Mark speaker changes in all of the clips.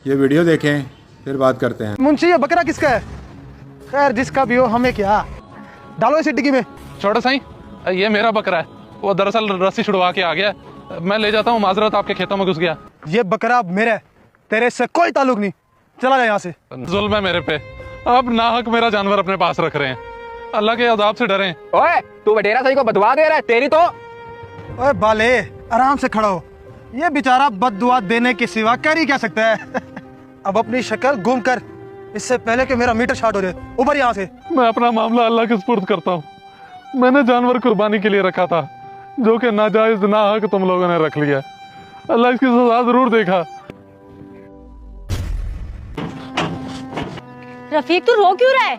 Speaker 1: ये वीडियो देखें फिर बात करते हैं।
Speaker 2: मुंशी ये बकरा किसका है? खैर जिसका भी हो हमें क्या, डालो इसे डिग्गी में।
Speaker 3: छोटा साईं, ये मेरा बकरा है। वो दरअसल रस्सी छुड़वा के आ गया, मैं ले जाता हूँ। माजरत, आपके खेतों में घुस गया।
Speaker 2: ये बकरा मेरा है, तेरे इससे कोई ताल्लुक नहीं। चला जा यहाँ से।
Speaker 3: जुल्म है मेरे पे, आप नाहक मेरा जानवर अपने पास रख रहे हैं। अल्लाह के अज़ाब से डरें।
Speaker 4: ओए, तू वडेरा सही को बदवा दे रहा है, तेरी तो।
Speaker 2: ओए बाले, आराम से खड़ा हो। ये बेचारा बददुआ देने के सिवा कर ही क्या सकता है। अब अपनी शक्ल गुम कर, इससे पहले कि मेरा मीटर शॉर्ट हो जाए। ऊपर यहाँ से।
Speaker 3: मैं अपना मामला अल्लाह के सुपुर्द करता हूँ। मैंने जानवर कुर्बानी के लिए रखा था, जो कि नाजायज नाहक तुम लोगों ने रख लिया। अल्लाह इसकी सजा जरूर देखा।
Speaker 5: रफीक, तू रो क्यों रहा है?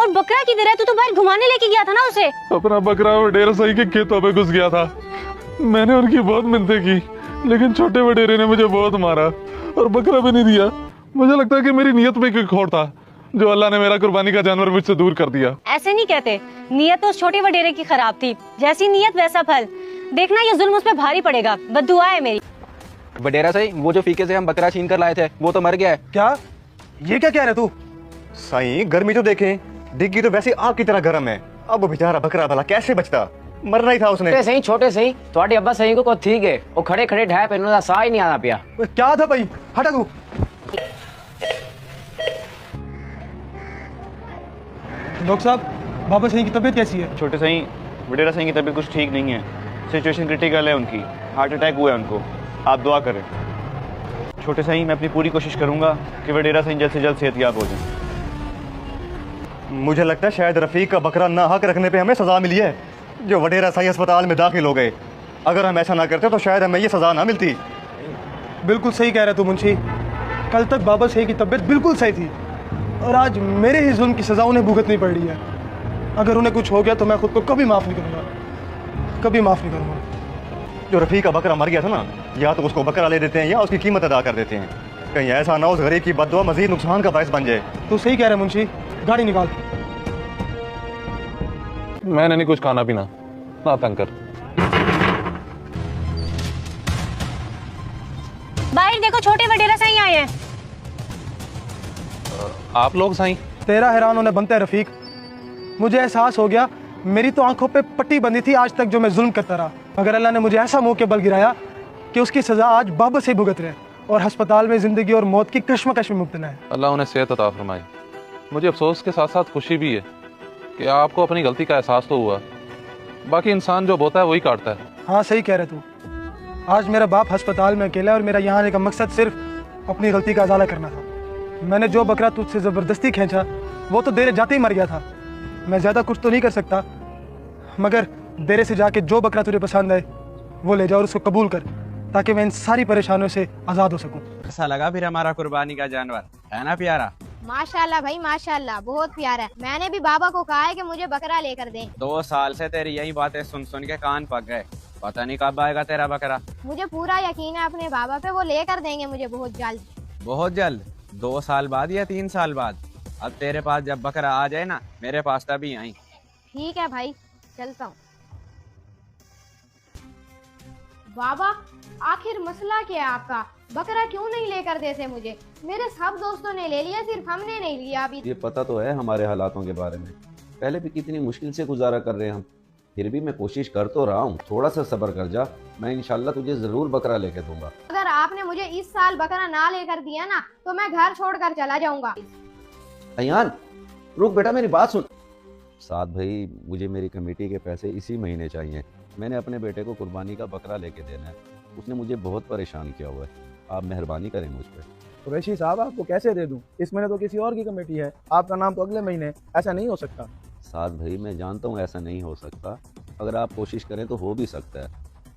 Speaker 5: और बकरा किधर है? तू तो बाहर घुमाने लेके गया था ना उसे।
Speaker 3: अपना बकरा वडेरा सही के खेतों पे घुस गया था। मैंने उनकी बहुत मिन्नतें की, लेकिन छोटे वडेरे ने मुझे बहुत मारा और बकरा भी नहीं दिया। मुझे लगता है कि मेरी नीयत में कोई खोट था, जो अल्लाह ने मेरा कुर्बानी का जानवर मुझसे दूर कर दिया।
Speaker 5: ऐसे नहीं कहते, नीयत तो उस छोटे वडेरे की खराब थी। जैसी नीयत वैसा फल। देखना ये जुल्म उस पे भारी पड़ेगा। बद्दुआ है मेरी।
Speaker 4: वडेरा सही, वो जो फीके से हम बकरा छीन कर लाए थे, वो तो मर गया है।
Speaker 2: क्या? ये क्या कह रहे तू?
Speaker 6: साईं, गर्मी तो देखें, डिग्गी तो वैसे आग की तरह गर्म है। अब वो बेचारा बकरा भला कैसे बचता? मरना ही था उसने।
Speaker 4: सही छोटे सही, थोड़े अब्बा सही को ठीक है। वो खड़े खड़े ढाए पे इन्होंने साह ही नहीं आना पिया।
Speaker 2: क्या था भाई? हटा तू। डॉक्टर साहब, बाबा सही की तबीयत कैसी है?
Speaker 6: छोटे साईं, वडेरा साईं की तबीयत कुछ ठीक नहीं है। सिचुएशन क्रिटिकल है उनकी, हार्ट अटैक हुआ है उनको। आप दुआ करें। छोटे साईं, मैं अपनी पूरी कोशिश करूंगा कि वडेरा साईं जल्द से जल्द सेहतयाब हो जाए। मुझे लगता है शायद रफीक का बकरा नाहक रखने पे हमें सजा मिली है, जो वडेरा साईं अस्पताल में दाखिल हो गए। अगर हम ऐसा ना करते तो शायद हमें ये सजा ना मिलती।
Speaker 2: बिल्कुल सही कह रहे तू मुंशी। कल तक बाबा सही की तबीयत बिल्कुल सही थी, और आज मेरे ही जुल्म की सजा उन्हें भुगतनी पड़ रही है। अगर उन्हें कुछ हो गया तो मैं खुद को कभी माफ़ नहीं करूँगा, कभी माफ़ नहीं करूँगा।
Speaker 6: जो रफीक का बकरा मर गया था ना, या तो उसको बकरा ले देते हैं या उसकी कीमत अदा कर देते हैं। कहीं ऐसा ना उस गरीब की बददुआ मजीद नुकसान का बायस बन जाए।
Speaker 2: तू सही कह रहे मुंशी, गाड़ी निकाल।
Speaker 3: मैंने नहीं कुछ खाना पीना, ना तंग कर।
Speaker 5: बाहर देखो, छोटे वडेरा सही आए हैं।
Speaker 3: आप लोग साईं?
Speaker 2: तेरा हैरान होने बनता है रफीक। मुझे एहसास हो गया, मेरी तो आंखों पे पट्टी बंधी थी आज तक जो मैं जुल्म करता रहा। मगर अल्लाह ने मुझे ऐसा मुंह के बल गिराया कि उसकी सजा आज बाबा से भुगत रहे और अस्पताल में जिंदगी और मौत की कश्मकश में मुब्तला है।
Speaker 3: अल्लाह उन्हें सेहत अता फरमाए। मुझे अफसोस के साथ साथ खुशी भी है कि आपको अपनी गलती का एहसास तो हुआ। बाकी इंसान जो बोता है वही काटता है।
Speaker 2: हाँ सही कह रहे तू। आज मेरा बाप अस्पताल में अकेला है और मेरा यहाँ आने का मकसद सिर्फ अपनी गलती का अजाला करना था। मैंने जो बकरा तुझसे ज़बरदस्ती खींचा वो तो देरे जाते ही मर गया था। मैं ज़्यादा कुछ तो नहीं कर सकता, मगर देरे से जाके जो बकरा तुझे पसंद है वो ले जा और उसको कबूल कर, ताकि मैं इन सारी परेशानियों से आज़ाद हो सकूं।
Speaker 7: ऐसा लगा फिर हमारा कुर्बानी का जानवर है ना प्यारा?
Speaker 8: माशाल्लाह भाई माशाल्लाह, बहुत प्यारा है। मैंने भी बाबा को कहा है कि मुझे बकरा लेकर दें।
Speaker 7: 2 साल से तेरी यही बातें सुन सुन के कान पक गए। पता नहीं कब आएगा तेरा बकरा।
Speaker 8: मुझे पूरा यकीन है अपने बाबा पे, वो लेकर देंगे मुझे बहुत जल्द।
Speaker 7: बहुत जल्द? 2 साल बाद या 3 साल बाद? अब तेरे पास जब बकरा आ जाए ना, मेरे पास तभी आई।
Speaker 8: ठीक है भाई, चलता हूँ। बाबा, आखिर मसला क्या है आपका? बकरा क्यों नहीं लेकर देते मुझे? मेरे सब दोस्तों ने ले लिया, सिर्फ हमने नहीं लिया अभी।
Speaker 9: ये पता तो है हमारे हालातों के बारे में, पहले भी कितनी मुश्किल से गुजारा कर रहे हैं हम। फिर भी मैं कोशिश कर तो रहा हूँ, थोड़ा सा सब्र कर जा। मैं इंशाल्लाह तुझे जरूर बकरा लेके दूंगा।
Speaker 8: अगर आपने मुझे इस साल बकरा ना लेकर दिया ना, तो मैं घर छोड़कर चला जाऊंगा।
Speaker 9: अयान, रुक बेटा, मेरी बात सुन। साथ भाई, मुझे मेरी कमेटी के पैसे इसी महीने चाहिए। मैंने अपने बेटे को कुर्बानी का बकरा लेके देना है। उसने मुझे बहुत परेशान किया हुआ है। आप मेहरबानी करें मुझ पर।
Speaker 2: कुरैशी साहब, आपको कैसे दे दूं? इस महीने तो किसी और की कमेटी है, आपका नाम तो अगले महीने। ऐसा नहीं हो सकता।
Speaker 9: साथ भाई, मैं जानता हूँ ऐसा नहीं हो सकता। अगर आप कोशिश करें तो हो भी सकता है।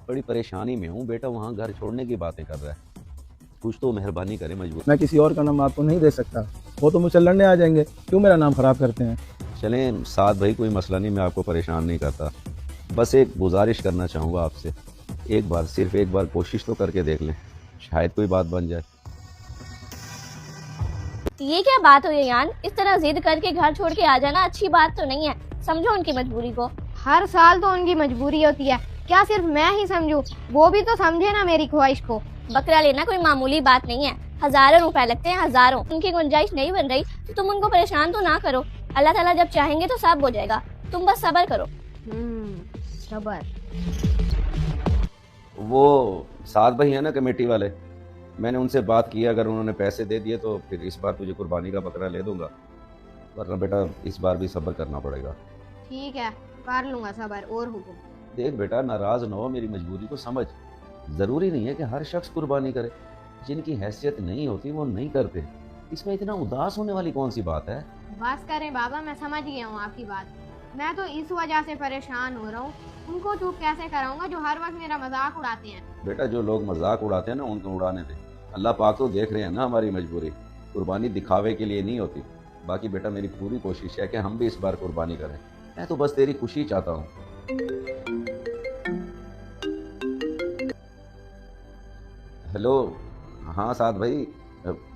Speaker 9: बड़ी परेशानी में हूँ। बेटा वहाँ घर छोड़ने की बातें कर रहा है। कुछ तो मेहरबानी करें, मजबूर।
Speaker 2: मैं किसी और का नाम आपको नहीं दे सकता, वो तो मुझसे लड़ने आ जाएंगे। क्यों मेरा नाम खराब करते हैं?
Speaker 9: चलें साथ भाई, कोई मसला नहीं, मैं आपको परेशान नहीं करता। बस एक गुजारिश करना चाहूँगा आपसे, एक बार, सिर्फ एक बार कोशिश तो करके देख लें, शायद कोई बात बन जाए।
Speaker 5: ये क्या बात हुई यान? इस तरह जिद करके घर छोड़ के आ जाना अच्छी बात तो नहीं है। समझो उनकी मजबूरी को।
Speaker 8: हर साल तो उनकी मजबूरी होती है, क्या सिर्फ मैं ही समझूं? वो भी तो समझे ना मेरी ख्वाहिश को।
Speaker 5: बकरा लेना कोई मामूली बात नहीं है।
Speaker 8: हजारों रुपए लगते हैं, हजारों। उनकी गुंजाइश नहीं बन रही तो तुम उनको परेशान तो ना करो। अल्लाह ताला जब चाहेंगे तो सब हो जाएगा, तुम बस सब्र करो। सब्र।
Speaker 9: वो साथ भाई है ना कमेटी वाले, मैंने उनसे बात की, अगर उन्होंने पैसे दे दिए तो फिर इस बार तुझे कुर्बानी का बकरा ले दूंगा, वरना बेटा इस बार भी सब्र करना पड़ेगा।
Speaker 8: ठीक है, कर लूंगा सब्र। और हुक्म।
Speaker 9: देख बेटा, नाराज न हो, मेरी मजबूरी को समझ। ज़रूरी नहीं है कि हर शख्स कुर्बानी करे, जिनकी हैसियत नहीं होती वो नहीं करते। इसमें इतना उदास होने वाली कौन सी बात है?
Speaker 8: बस करें बाबा, मैं समझ गया हूँ आपकी बात। मैं तो इस वजह से परेशान हो रहा हूँ, उनको चुप कैसे कराऊंगा जो हर वक्त मेरा मजाक उड़ाते हैं।
Speaker 9: बेटा जो लोग मजाक उड़ाते हैं ना, उनको उड़ाने दे। अल्लाह पाक तो देख रहे हैं ना हमारी मजबूरी। कुर्बानी दिखावे के लिए नहीं होती। बाकी बेटा मेरी पूरी कोशिश है कि हम भी इस बार कुर्बानी करें। मैं तो बस तेरी खुशी चाहता हूँ। हेलो, हाँ साथ भाई,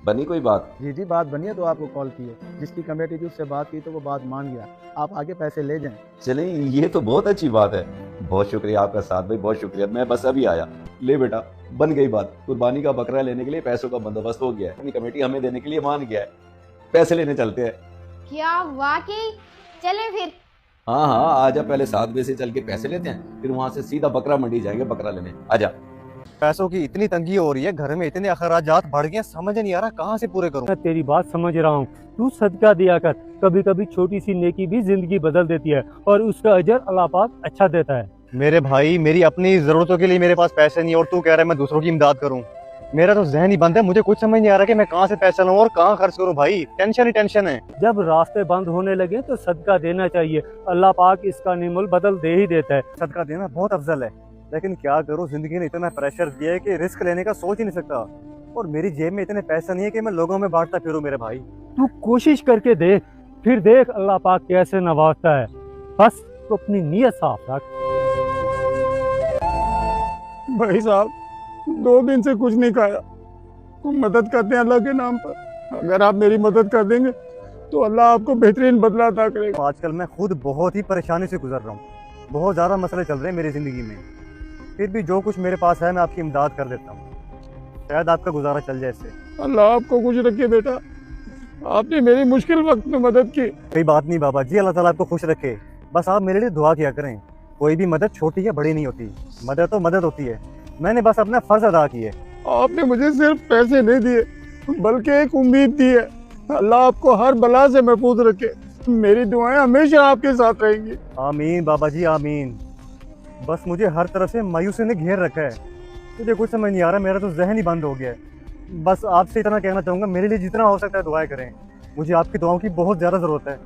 Speaker 9: बनी कोई बात?
Speaker 2: जी जी, बात बनी है तो आपको कॉल की है। जिसकी कमेटी थी उससे बात की तो वो बात मान गया, आप आगे पैसे ले जाएं।
Speaker 9: चलें, ये तो बहुत अच्छी बात है। बहुत शुक्रिया आपका साथ भाई, बहुत शुक्रिया। मैं बस अभी आया। ले बेटा, बन गई बात। कुर्बानी का बकरा लेने के लिए पैसों का बंदोबस्त हो गया है। कमेटी हमें देने के लिए मान गया है। पैसे लेने चलते हैं।
Speaker 8: क्या वाकई? चले फिर।
Speaker 9: हाँ हाँ, आजा, पहले 7 बजे से चल के पैसे लेते हैं, फिर वहाँ से सीधा बकरा मंडी जाएंगे बकरा लेने। आजा।
Speaker 2: पैसों की इतनी तंगी हो रही है, घर में इतने अखराजात बढ़ गए, समझ नहीं आ रहा कहाँ से पूरे करूं।
Speaker 10: मैं तेरी बात समझ रहा हूँ, तू सदका दिया कर। कभी कभी छोटी सी नेकी भी जिंदगी बदल देती है और उसका अजर अल्लाह पाक अच्छा देता है।
Speaker 2: मेरे भाई, मेरी अपनी जरूरतों के लिए मेरे पास पैसे नहीं और तू कह रहा है मैं दूसरों की इमदाद करूं। मेरा तो जहन ही बंद है, मुझे कुछ समझ नहीं आ रहा कि मैं कहाँ से पैसा लूं और कहाँ खर्च करूं। भाई टेंशन ही टेंशन है।
Speaker 10: जब रास्ते बंद होने लगे तो सदका देना चाहिए, अल्लाह पाक इसका निमुल बदल दे ही देता है।
Speaker 2: सदका देना बहुत अफजल है, लेकिन क्या करूं, जिंदगी ने इतना प्रेशर दिया है कि रिस्क लेने का सोच ही नहीं सकता। और मेरी जेब में इतने पैसा नहीं है कि मैं लोगों में बांटता फिरूं। मेरे भाई
Speaker 10: तू कोशिश करके देख, फिर देख अल्लाह पाक कैसे नवाजता है। बस तो अपनी नीयत साफ रख।
Speaker 2: भाई साहब, 2 दिन से कुछ नहीं खाया। तुम मदद करते हैं अल्लाह के नाम पर। अगर आप मेरी मदद कर देंगे तो अल्लाह आपको बेहतरीन बदला अता करेगा। आजकल मैं खुद बहुत ही परेशानी से गुजर रहा हूँ, बहुत ज़्यादा मसले चल रहे हैं मेरी ज़िंदगी में। फिर भी जो कुछ मेरे पास है मैं आपकी इमदाद कर देता हूँ, शायद आपका गुजारा चल जाए इससे। अल्लाह आपको खुश रखे बेटा, आपने मेरी मुश्किल वक्त में मदद की। कोई बात नहीं बाबा जी, अल्लाह ताला आपको खुश रखे। बस आप मेरे लिए दुआ किया करें। कोई भी मदद छोटी या बड़ी नहीं होती, मदद तो मदद होती है। मैंने बस अपना फर्ज अदा किया है। आपने मुझे सिर्फ पैसे नहीं दिए, बल्कि एक उम्मीद दी है। अल्लाह आपको हर बला से महफूज रखे। मेरी दुआएं हमेशा आपके साथ रहेंगी। आमीन बाबा जी, आमीन। बस मुझे हर तरफ से मायूसी ने घेर रखा है, मुझे कुछ समझ नहीं आ रहा, मेरा तो जहन ही बंद हो गया है। बस आपसे इतना कहना चाहूँगा, मेरे लिए जितना हो सकता है दुआएं करें। मुझे आपकी दुआओं की बहुत ज़्यादा ज़रूरत है।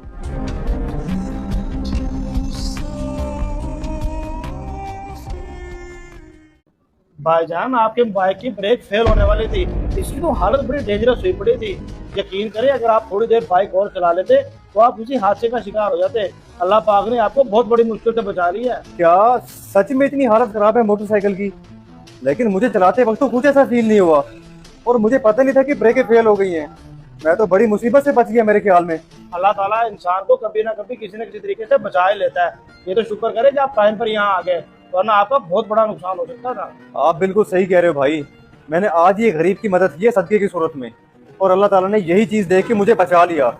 Speaker 11: भाईजान, आपके बाइक की ब्रेक फेल होने वाली थी, इसकी तो हालत बड़ी डेंजरस हुई पड़ी थी। यकीन करें, अगर आप थोड़ी देर बाइक और चला लेते तो आप उसी हादसे का शिकार हो जाते। अल्लाह पाक ने आपको बहुत बड़ी मुश्किल से बचा लिया है।
Speaker 2: क्या सच में इतनी हालत खराब है मोटरसाइकिल की? लेकिन मुझे चलाते वक्त तो कुछ ऐसा फील नहीं हुआ और मुझे पता नहीं था कि ब्रेकें फेल हो गई हैं। मैं तो बड़ी मुसीबत से बच गया मेरे ख्याल में।
Speaker 11: अल्लाह ताला इंसान को कभी ना कभी किसी न किसी तरीके से बचा ही लेता है। ये तो शुक्र करें कि आप टाइम पर यहाँ आ गए, वरना आपका बहुत बड़ा नुकसान हो सकता था।
Speaker 2: आप बिल्कुल सही कह रहे हो भाई, मैंने आज ही एक गरीब की मदद की है सदके की सूरत में, और अल्लाह ताला ने यही चीज देख के मुझे बचा लिया,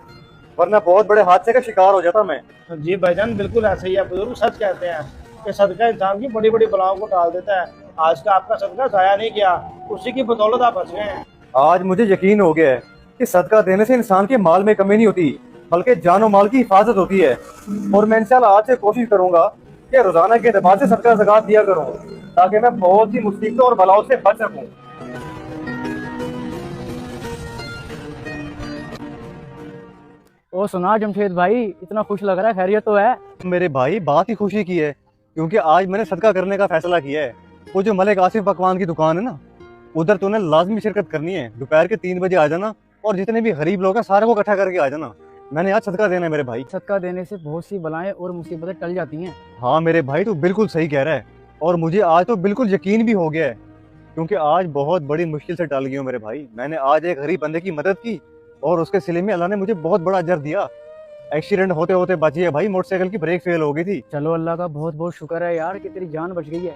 Speaker 2: वरना बहुत बड़े हादसे का शिकार हो जाता मैं।
Speaker 11: जी भाईजान, बिल्कुल ऐसे ही है। बुजुर्ग सच कहते हैं कि सदका इंसान की बड़ी बड़ी बलाओं को टाल देता है। आज का आपका सदका जाया नहीं किया, उसी की बदौलत आप बच गए हैं।
Speaker 2: आज मुझे यकीन हो गया है कि सदका देने से इंसान के माल में कमी नहीं होती, बल्कि जान और माल की हिफाजत होती है। और मैं इंशाल्लाह आज से कोशिश करूंगा कि रोजाना के एतबार से सदका ज़कात दिया करूं, ताकि मैं बहुत सी मुसीबतों और बलाओं से बच सकूं।
Speaker 10: ओ सुना जमशेद भाई, इतना खुश लग रहा है, खैरियत तो है?
Speaker 2: मेरे भाई बात ही खुशी की है, क्योंकि आज मैंने सदका करने का फैसला किया है। वो जो मलिक आसिफ पकवान की दुकान है ना, उधर तूने लाजमी शिरकत करनी है। दोपहर के 3 बजे आ जाना और जितने भी गरीब लोग हैं सारे को इकट्ठा करके आ जाना। मैंने आज सदका देना है मेरे भाई।
Speaker 10: सदका देने से बहुत सी बलाएं और मुसीबतें टल जाती हैं।
Speaker 2: हाँ मेरे भाई, तू बिल्कुल सही कह रहा है, और मुझे आज तो बिल्कुल यकीन भी हो गया है, क्योंकि आज बहुत बड़ी मुश्किल से टल गई हूँ मेरे भाई। मैंने आज एक गरीब बंदे की मदद की और उसके सिले में अल्लाह ने मुझे बहुत बड़ा अजर दिया। एक्सीडेंट होते होते बची है भाई, मोटरसाइकिल की ब्रेक फेल हो गई थी।
Speaker 10: चलो अल्लाह का बहुत बहुत शुक्र है यार कि तेरी जान बच गई है।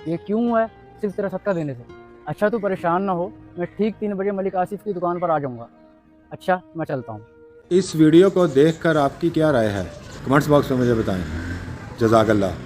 Speaker 10: ये क्यों है? सिर्फ तेरा सदका देने से।
Speaker 12: अच्छा तू परेशान ना हो, मैं ठीक 3 बजे मलिक आसिफ की दुकान पर आ जाऊँगा। अच्छा मैं चलता हूँ।
Speaker 1: इस वीडियो को देखकर आपकी क्या राय है, कमेंट्स बॉक्स में मुझे बताएं। जज़ाकल्लाह।